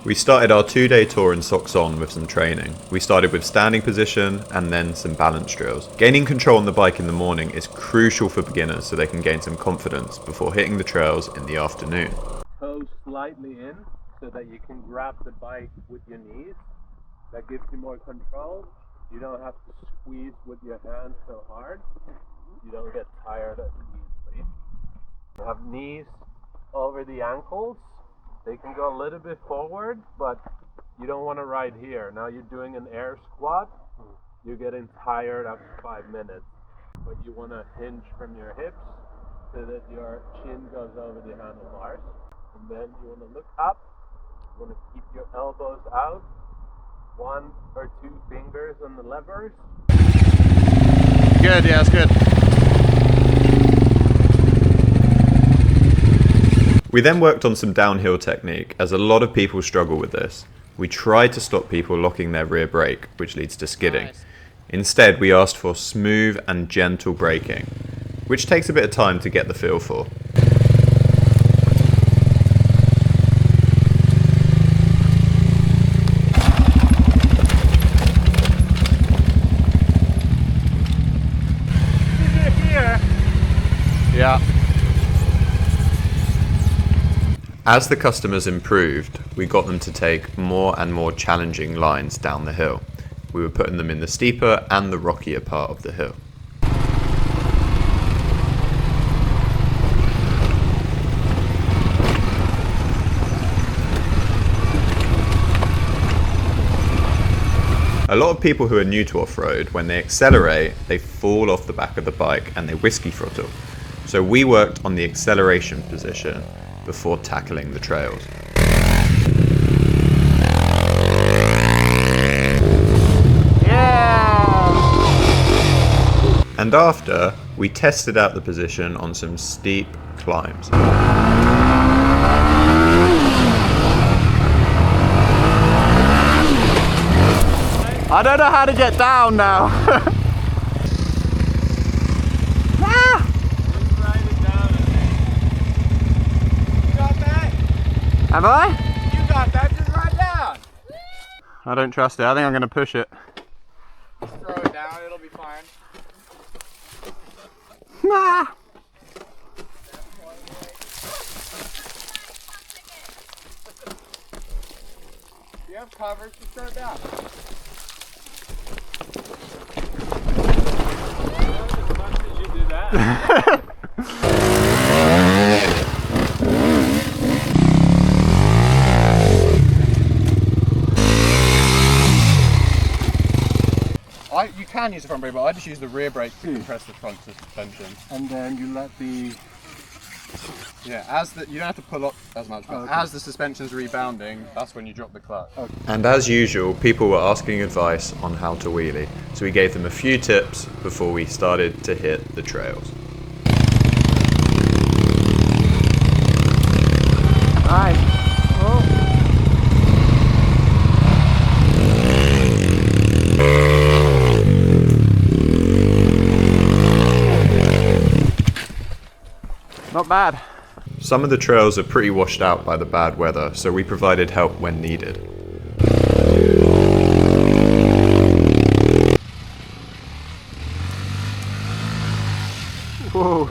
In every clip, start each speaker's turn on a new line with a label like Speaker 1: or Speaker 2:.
Speaker 1: We started our 2-day tour in Soc Son with some training. We started with standing position and then some balance drills. Gaining control on the bike in the morning is crucial for beginners so they can gain some confidence before hitting the trails in the afternoon.
Speaker 2: Toes slightly in so that you can grab the bike with your knees. That gives you more control. You don't have to squeeze with your hands so hard. You don't get tired as easily. You have knees over the ankles. They can go a little bit forward, but you don't want to ride here. Now you're doing an air squat. You're getting tired after 5 minutes. But you want to hinge from your hips so that your chin goes over the handlebars. And then you want to look up. You want to keep your elbows out. 1 or 2 fingers on the levers.
Speaker 3: Good, yeah, it's good.
Speaker 1: We then worked on some downhill technique, as a lot of people struggle with this. We tried to stop people locking their rear brake, which leads to skidding.
Speaker 3: Nice.
Speaker 1: Instead, we asked for smooth and gentle braking, which takes a bit of time to get the feel for.
Speaker 3: Yeah.
Speaker 1: As the customers improved, we got them to take more and more challenging lines down the hill. We were putting them in the steeper and the rockier part of the hill. A lot of people who are new to off-road, when they accelerate, they fall off the back of the bike and they whiskey throttle. So we worked on the acceleration position before tackling the trails.
Speaker 3: Yeah!
Speaker 1: And after, we tested out the position on some steep climbs.
Speaker 3: I don't know how to get down now. Have I?
Speaker 4: You got that, just ride down.
Speaker 3: I don't trust it. I think I'm going to push it.
Speaker 4: Just throw it down, it'll be fine.
Speaker 3: Ah.
Speaker 4: You have covers, just throw it down.
Speaker 2: As much as you do that.
Speaker 3: You can use the front brake, but I just use the rear brake to compress the front suspension.
Speaker 2: And then you let the...
Speaker 3: Yeah, you don't have to pull up as much, but as the suspension's rebounding, that's when you drop the clutch.
Speaker 2: Okay.
Speaker 1: And as usual, people were asking advice on how to wheelie, so we gave them a few tips before we started to hit the trails.
Speaker 3: Nice. Oh. Not bad.
Speaker 1: Some of the trails are pretty washed out by the bad weather, so we provided help when needed.
Speaker 3: Whoa.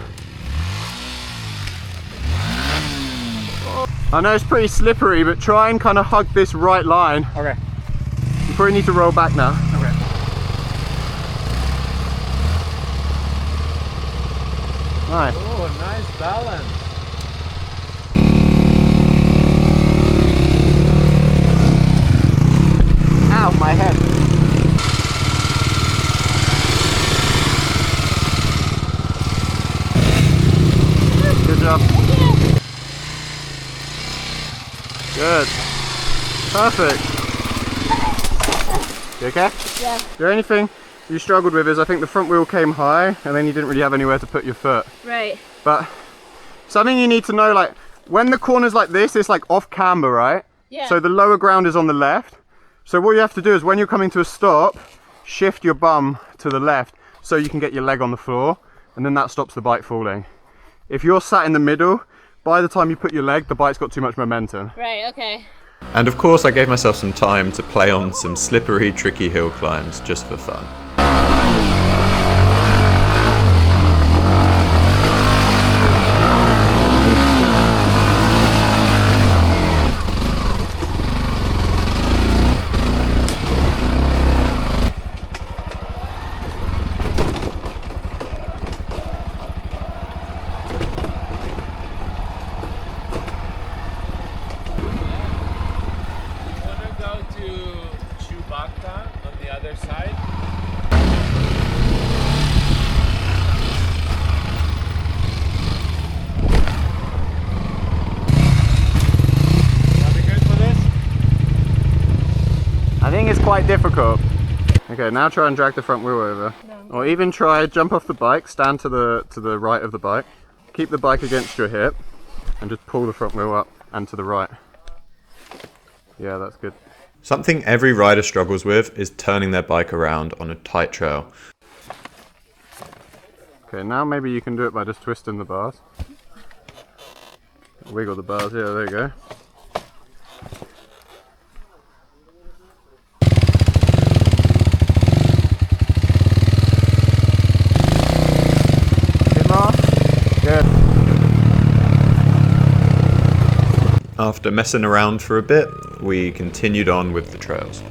Speaker 3: I know it's pretty slippery, but try and kind of hug this right line.
Speaker 4: Okay.
Speaker 3: You probably need to roll back now.
Speaker 4: Okay.
Speaker 3: Nice.
Speaker 2: Oh, nice balance.
Speaker 3: Ow, my head. Good job. Good. Perfect. You okay?
Speaker 5: Yeah.
Speaker 3: The only thing you struggled with is I think the front wheel came high and then you didn't really have anywhere to put your foot.
Speaker 5: Right.
Speaker 3: But something you need to know, like when the corner's like this, it's like off camber, right?
Speaker 5: Yeah.
Speaker 3: So the lower ground is on the left. So what you have to do is when you're coming to a stop, shift your bum to the left so you can get your leg on the floor, and then that stops the bike falling. If you're sat in the middle, by the time you put your leg, the bike's got too much momentum.
Speaker 5: Right, okay.
Speaker 1: And of course I gave myself some time to play on some slippery, tricky hill climbs just for fun.
Speaker 2: On the other side. Are we good for this?
Speaker 3: I think it's quite difficult. Okay, now try and drag the front wheel over. No. Or even try jump off the bike, stand to the right of the bike, keep the bike against your hip, and just pull the front wheel up and to the right. Yeah, that's good.
Speaker 1: Something every rider struggles with is turning their bike around on a tight trail.
Speaker 3: Okay, now maybe you can do it by just twisting the bars. Wiggle the bars, yeah, there you go. Bit more. Good.
Speaker 1: After messing around for a bit, we continued on with the trails.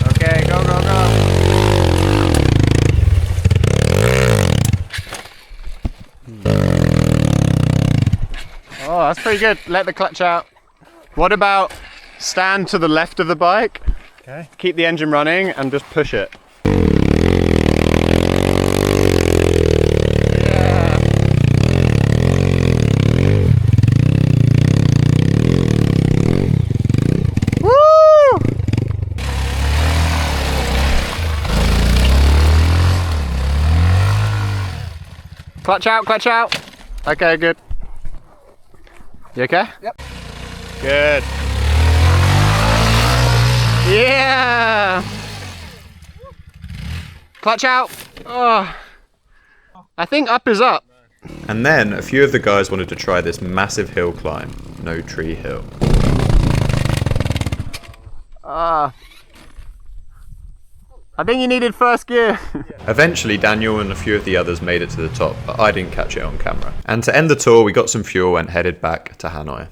Speaker 3: Okay, go, go, go. Oh, that's pretty good. Let the clutch out. What about stand to the left of the bike? Okay. Keep the engine running and just push it. Yeah. Woo! Clutch out, clutch out. Okay, good. You okay?
Speaker 4: Yep.
Speaker 3: Good. Yeah. Clutch out. Oh. I think up is up.
Speaker 1: And then a few of the guys wanted to try this massive hill climb, No Tree Hill.
Speaker 3: I think you needed first gear.
Speaker 1: Eventually Daniel and a few of the others made it to the top, but I didn't catch it on camera. And to end the tour we got some fuel and headed back to Hanoi.